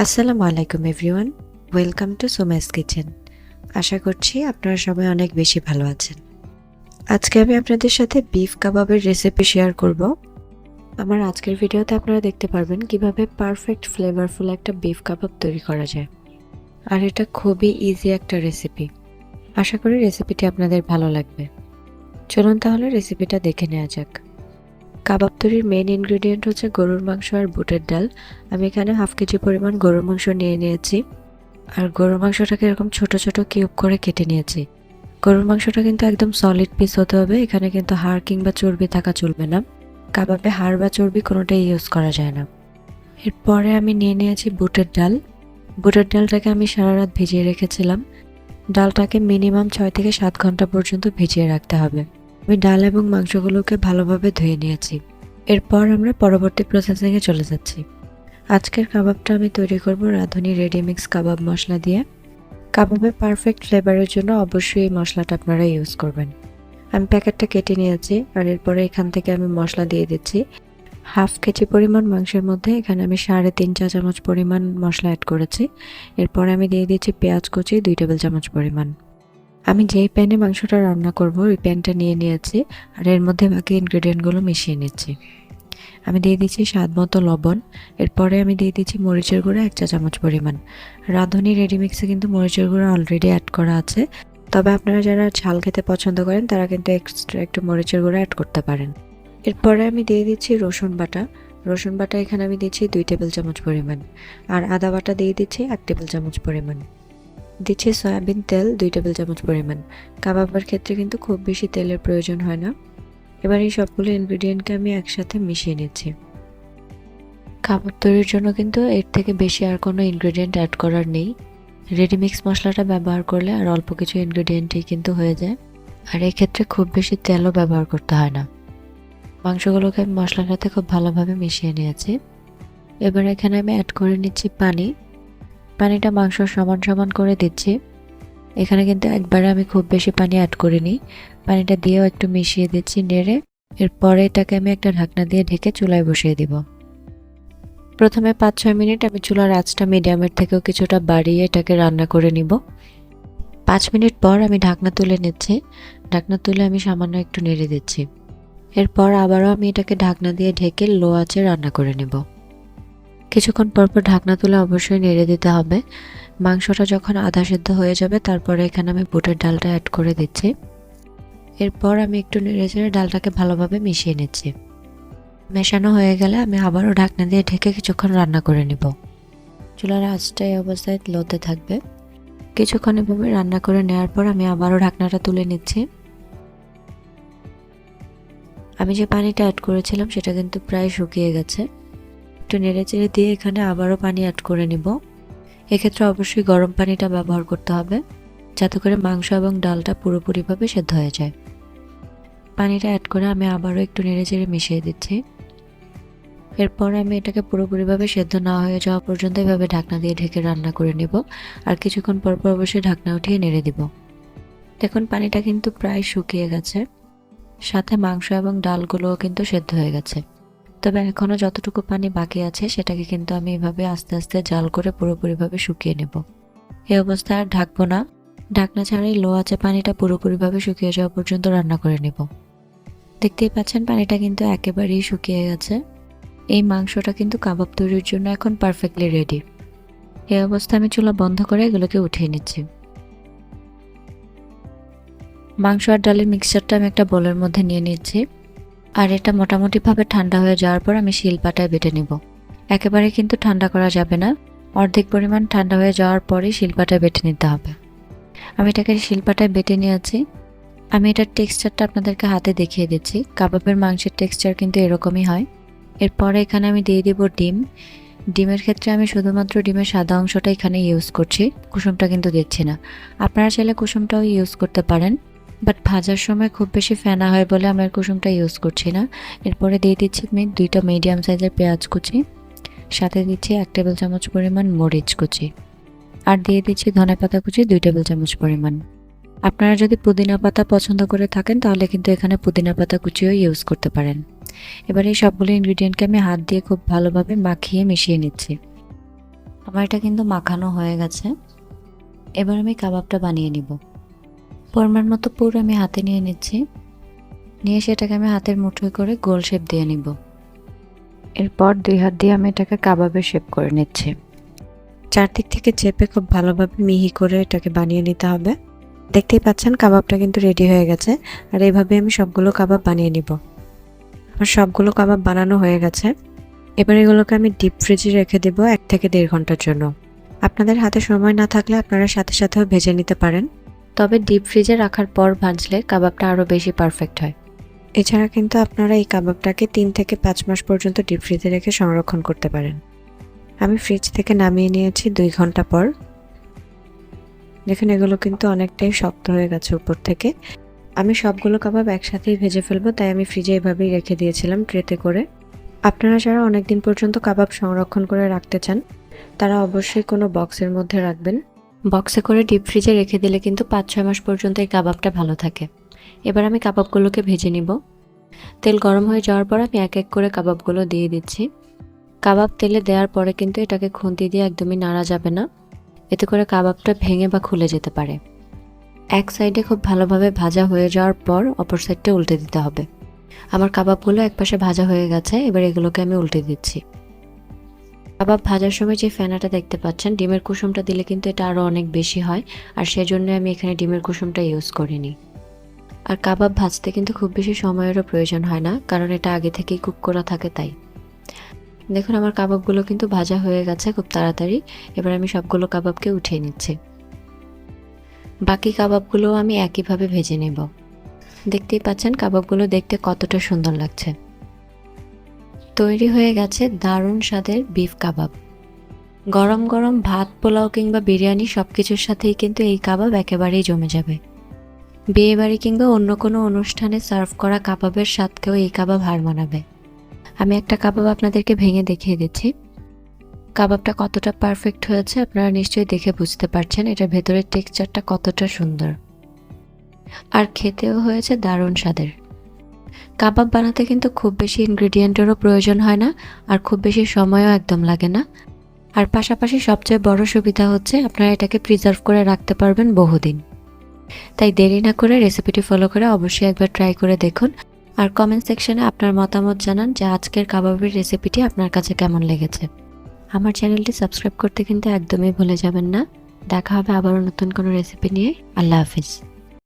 আসসালামু আলাইকুম everyone, welcome to সোমাইস kitchen. আশা করছি আপনারা সবাই অনেক বেশি ভালো আছেন। আজকে আমি আপনাদের সাথে বিফ কাবাবের রেসিপি শেয়ার করব। আমার আজকের ভিডিওতে আপনারা দেখতে পারবেন কিভাবে পারফেক্ট ফ্লেভারফুল একটা বিফ কাবাব তৈরি করা যায়। আর এটা খুবই ইজি একটা রেসিপি। আশা করি রেসিপিটি আপনাদের ভালো লাগবে। চলুন তাহলে রেসিপিটা দেখে নেওয়া যাক। কাবাব তৈরির মেইন ইনগ্রেডিয়েন্ট হচ্ছে গরুর মাংস আর বুটের ডাল। আমি এখানে হাফ কেজি পরিমাণ গরুর মাংস নিয়ে নিয়েছি। আর গরুর মাংসটাকে এরকম ছোট ছোট কিউব করে কেটে নিয়েছি। গরুর মাংসটা কিন্তু একদম সলিড পিস হতে হবে, এখানে কিন্তু হাড় কিংবা চর্বি থাকা চলবে না। কাবাবে হাড় বা চর্বি কোনোটাই ইউজ করা যায় না। এরপরে আমি নিয়ে নিয়েছি বুটের ডাল। বুটের ডালটাকে আমি সারা রাত ভিজিয়ে রেখেছিলাম। ডালটাকে মিনিমাম 6 থেকে 7 ঘন্টা পর্যন্ত ভিজিয়ে রাখতে হবে। আমি ডাল এবং মাংসগুলোকে ভালোভাবে ধুয়ে নিয়েছি। এরপর আমরা পরবর্তী প্রসেসিংয়ে চলে যাচ্ছি। আজকের কাবাবটা আমি তৈরি করব রাঁধুনি রেডি মিক্স কাবাব মশলা দিয়ে। কাবাবের পারফেক্ট ফ্লেভারের জন্য অবশ্যই এই মশলাটা আপনারা ইউজ করবেন। আমি প্যাকেটটা কেটে নিয়েছি আর এরপরে এখান থেকে আমি মশলা দিয়ে দিচ্ছি। হাফ কেজি পরিমাণ মাংসের মধ্যে এখানে আমি 3.5 চা চামচ পরিমাণ মশলা অ্যাড করেছি। এরপরে আমি দিয়ে দিচ্ছি পেঁয়াজ কুচি 2 টেবিল চামচ পরিমাণ। আমি যেই প্যানে মাংসটা রান্না করব ওই প্যানটা নিয়ে নিয়েছি আর এর মধ্যে বাকি ইনগ্রেডিয়েন্টগুলো মিশিয়ে নিচ্ছি। আমি দিয়ে দিচ্ছি স্বাদ মতো লবণ। এরপরে আমি দিয়ে দিচ্ছি মরিচের গুঁড়া 1 চা চামচ পরিমাণ। রাঁধুনি রেডি মিক্সে কিন্তু মরিচের গুঁড়া অলরেডি অ্যাড করা আছে, তবে আপনারা যারা ঝাল খেতে পছন্দ করেন তারা কিন্তু এক্সট্রা একটু মরিচের গুঁড়া অ্যাড করতে পারেন। এরপরে আমি দিয়ে দিচ্ছি রসুন বাটা। রসুন বাটা এখানে আমি দিচ্ছি 2 টেবিল চামচ পরিমাণ। আর আদা বাটা দিয়ে দিচ্ছি 1 টেবিল চামচ পরিমাণ। দিচ্ছি সয়াবিন তেল 2 টেবিল চামচ পরিমাণ। কাবাবের ক্ষেত্রে কিন্তু খুব বেশি তেলের প্রয়োজন হয় না। এবার এই সবগুলো ইনগ্রেডিয়েন্টকে আমি একসাথে মিশিয়ে নিচ্ছি। কাবাব তৈরির জন্য কিন্তু এর থেকে বেশি আর কোনো ইনগ্রেডিয়েন্ট অ্যাড করার নেই। রেডি মিক্স মশলাটা ব্যবহার করলে আর অল্প কিছু ইনগ্রেডিয়েন্টই কিন্তু হয়ে যায়। আর এই ক্ষেত্রে খুব বেশি তেলও ব্যবহার করতে হয় না। মাংসগুলোকে আমি মশলার সাথে খুব ভালোভাবে মিশিয়ে নিয়েছি। এবার এখানে আমি অ্যাড করে নিচ্ছি পানি। পানিটা মাংস সমান সমান করে দিচ্ছি। এখানে কিন্তু একবারে আমি খুব বেশি পানি অ্যাড করিনি। পানিটা দিয়েও একটু মিশিয়ে দিচ্ছি নেড়ে। এরপরে এটাকে আমি একটা ঢাকনা দিয়ে ঢেকে চুলায় বসিয়ে দিব। প্রথমে 5-6 মিনিট আমি চুলার আঁচটা মিডিয়ামের থেকেও কিছুটা বাড়িয়ে এটাকে রান্না করে নিব। 5 মিনিট পর আমি ঢাকনা তুলে নিচ্ছি। ঢাকনা তুলে আমি সামান্য একটু নেড়ে দিচ্ছি। এরপর আবারও আমি এটাকে ঢাকনা দিয়ে ঢেকে লো আঁচে রান্না করে নেব। কিছুক্ষণ পর পর ঢাকনা তুলে অবশ্যই নেড়ে দিতে হবে। মাংসটা যখন আধা সেদ্ধ হয়ে যাবে তারপরে এখানে আমি বুটের ডালটা অ্যাড করে দিচ্ছি। এরপর আমি একটু নেড়ে চেড়ে ডালটাকে ভালোভাবে মিশিয়ে নিচ্ছি। মেশানো হয়ে গেলে আমি আবারও ঢাকনা দিয়ে ঢেকে কিছুক্ষণ রান্না করে নিব। চুলার আঁচটা এই অবস্থায় লোতে থাকবে। কিছুক্ষণ এভাবে রান্না করে নেওয়ার পর আমি আবারও ঢাকনাটা তুলে নিচ্ছি। আমি যে পানিটা অ্যাড করেছিলাম সেটা কিন্তু প্রায় শুকিয়ে গেছে। একটু নেড়ে চেড়ে দিয়ে এখানে আবারও পানি অ্যাড করে নিব। এক্ষেত্রে অবশ্যই গরম পানিটা ব্যবহার করতে হবে, যাতে করে মাংস এবং ডালটা পুরোপুরিভাবে সেদ্ধ হয়ে যায়। পানিটা অ্যাড করে আমি আবারও একটু নেড়ে চেড়ে মিশিয়ে দিচ্ছি। এরপর আমি এটাকে পুরোপুরিভাবে সেদ্ধ না হয়ে যাওয়া পর্যন্ত এভাবে ঢাকনা দিয়ে ঢেকে রান্না করে নেব। আর কিছুক্ষণ পর পর অবশ্যই ঢাকনা উঠিয়ে নেড়ে দিব। দেখুন পানিটা কিন্তু প্রায় শুকিয়ে গেছে, সাথে মাংস এবং ডালগুলোও কিন্তু সেদ্ধ হয়ে গেছে। তবে এখনও যতটুকু পানি বাকি আছে সেটাকে কিন্তু আমি এভাবে আস্তে আস্তে জাল করে পুরোপুরিভাবে শুকিয়ে নেব। এই অবস্থায় আর ঢাকবো না, ঢাকনা ছাড়াই লো আঁচে পানিটা পুরোপুরিভাবে শুকিয়ে যাওয়া পর্যন্ত রান্না করে নেব। দেখতেই পাচ্ছেন পানিটা কিন্তু একেবারেই শুকিয়ে গেছে। এই মাংসটা কিন্তু কাবাব তৈরির জন্য এখন পারফেক্টলি রেডি। এই অবস্থায় আমি চুলা বন্ধ করে এগুলোকে উঠিয়ে নিচ্ছি। মাংস আর ডালের মিক্সচারটা আমি একটা বোলের মধ্যে নিয়ে নিচ্ছি। আর এটা মোটামুটিভাবে ঠান্ডা হয়ে যাওয়ার পর আমি শিলপাটায় বেটে নিব। একেবারে কিন্তু ঠান্ডা করা যাবে না, অর্ধেক পরিমাণ ঠান্ডা হয়ে যাওয়ার পরেই শিলপাটায় বেটে নিতে হবে। আমি এটাকে শিলপাটায় বেটে নিয়েছি। আমি এটার টেক্সচারটা আপনাদেরকে হাতে দেখিয়ে দিচ্ছি। কাবাবের মাংসের টেক্সচার কিন্তু এরকমই হয়। এরপরে এখানে আমি দিয়ে দিব ডিম। ডিমের ক্ষেত্রে আমি শুধুমাত্র ডিমের সাদা অংশটা এখানে ইউজ করছি, কুসুমটা কিন্তু দিচ্ছি না। আপনারা চাইলে কুসুমটাও ইউজ করতে পারেন, বাট ভাজার সময় খুব বেশি ফেনা হয় বলে আমি আর কুসুমটা ইউজ করছি না। এরপরে দিয়ে দিচ্ছি আমি 2টা মিডিয়াম সাইজের পেঁয়াজ কুচি, সাথে দিচ্ছি 1 টেবিল চামচ পরিমাণ মরিচ কুচি, আর দিয়ে দিচ্ছি ধনেপাতা কুচি 2 টেবিল চামচ পরিমাণ। আপনারা যদি পুদিনা পাতা পছন্দ করে থাকেন তাহলে কিন্তু এখানে পুদিনা পাতা কুচিও ইউজ করতে পারেন। এবার এই সবগুলো ইনগ্রেডিয়েন্টকে আমি হাত দিয়ে খুব ভালোভাবে মাখিয়ে মিশিয়ে নিচ্ছি। আমার এটা কিন্তু মাখানো হয়ে গেছে। এবার আমি কাবাবটা বানিয়ে নিব। পরিমাণ মতো পুর আমি হাতে নিয়ে নিচ্ছি, নিয়ে সেটাকে আমি হাতের মুঠোয় করে গোল শেপ দিয়ে নিব। এরপর 2 হাত দিয়ে আমি এটাকে কাবাবের শেপ করে নিচ্ছি। চারদিক থেকে চেপে খুব ভালোভাবে মিহি করে এটাকে বানিয়ে নিতে হবে। দেখতেই পাচ্ছেন কাবাবটা কিন্তু রেডি হয়ে গেছে। আর এইভাবে আমি সবগুলো কাবাব বানিয়ে নিব। আমার সবগুলো কাবাব বানানো হয়ে গেছে। এবার এগুলোকে আমি ডিপ ফ্রিজে রেখে দেব 1 থেকে 1.5 ঘন্টার জন্য। আপনাদের হাতে সময় না থাকলে আপনারা সাথে সাথেও ভেজে নিতে পারেন, তবে ডিপ ফ্রিজে রাখার পর ভাজলে কাবাবটা আরও বেশি পারফেক্ট হয়। এছাড়া কিন্তু আপনারা এই কাবাবটাকে 3 থেকে 5 মাস পর্যন্ত ডিপ ফ্রিজে রেখে সংরক্ষণ করতে পারেন। আমি ফ্রিজ থেকে নামিয়ে নিয়েছি 2 ঘন্টা পর। দেখুন এগুলো কিন্তু অনেকটাই শক্ত হয়ে গেছে উপর থেকে। আমি সবগুলো কাবাব একসাথেই ভেজে ফেলবো, তাই আমি ফ্রিজে এভাবেই রেখে দিয়েছিলাম ট্রেতে করে। আপনারা যারা অনেকদিন পর্যন্ত কাবাব সংরক্ষণ করে রাখতে চান তারা অবশ্যই কোনো বক্সের মধ্যে রাখবেন। বক্সে করে ডিপ ফ্রিজে রেখে দিলে কিন্তু 5-6 মাস পর্যন্ত এই কাবাবটা ভালো থাকে। এবার আমি কাবাবগুলোকে ভেজে নিব। তেল গরম হয়ে যাওয়ার পর আমি এক এক করে কাবাবগুলো দিয়ে দিচ্ছি। কাবাব তেলে দেওয়ার পরে কিন্তু এটাকে খুন্তি দিয়ে একদমই নাড়া যাবে না, এতে করে কাবাবটা ভেঙে বা খুলে যেতে পারে। এক সাইডে খুব ভালোভাবে ভাজা হয়ে যাওয়ার পর অপর সাইডটা উল্টে দিতে হবে। আমার কাবাবগুলো একপাশে ভাজা হয়ে গেছে, এবার এগুলোকে আমি উল্টে দিচ্ছি। কাবাব ভাজার সময় যে ফেনাটা দেখতে পাচ্ছেন, ডিমের কুসুমটা দিলে কিন্তু এটা আরও অনেক বেশি হয়, আর সেজন্য আমি এখানে ডিমের কুসুমটা ইউজ করিনি। আর কাবাব ভাজতে কিন্তু খুব বেশি সময়েরও প্রয়োজন হয় না, কারণ এটা আগে থেকেই কুক করা থাকে তাই। দেখুন আমার কাবাবগুলো কিন্তু ভাজা হয়ে গেছে খুব তাড়াতাড়ি। এবার আমি সবগুলো কাবাবকে উঠিয়ে নিচ্ছি। বাকি কাবাবগুলো আমি একইভাবে ভেজে নেব। দেখতেই পাচ্ছেন কাবাবগুলো দেখতে কতটা সুন্দর লাগছে। তৈরি হয়ে গেছে দারুণ স্বাদের বিফ কাবাব। গরম গরম ভাত, পোলাও কিংবা বিরিয়ানি সবকিছুর সাথেই কিন্তু এই কাবাব একেবারেই জমে যাবে। বিয়েবাড়ি কিংবা অন্য কোনো অনুষ্ঠানে সার্ভ করা কাবাবের স্বাদকেও এই কাবাব হার মানাবে। আমি একটা কাবাব আপনাদেরকে ভেঙে দেখিয়ে দিচ্ছি। কাবাবটা কতটা পারফেক্ট হয়েছে আপনারা নিশ্চয়ই দেখে বুঝতে পারছেন এটার ভেতরের টেক্সচারটা কতটা সুন্দর, আর খেতেও হয়েছে দারুণ স্বাদের। কাবাব বানাতে কিন্তু খুব বেশি ইনগ্রেডিয়েন্টেরও প্রয়োজন হয় না, আর খুব বেশি সময়ও একদম লাগে না। আর পাশাপাশি সবচেয়ে বড় সুবিধা হচ্ছে আপনারা এটাকে প্রিজার্ভ করে রাখতে পারবেন বহুদিন। তাই দেরি না করে রেসিপিটি ফলো করে অবশ্যই একবার ট্রাই করে দেখুন, আর কমেন্ট সেকশনে আপনার মতামত জানান যে আজকের কাবাবের রেসিপিটি আপনার কাছে কেমন লেগেছে। আমার চ্যানেলটি সাবস্ক্রাইব করতে কিন্তু একদমই ভুলে যাবেন না। দেখা হবে আবারও নতুন কোনো রেসিপি নিয়ে। আল্লাহ হাফিজ।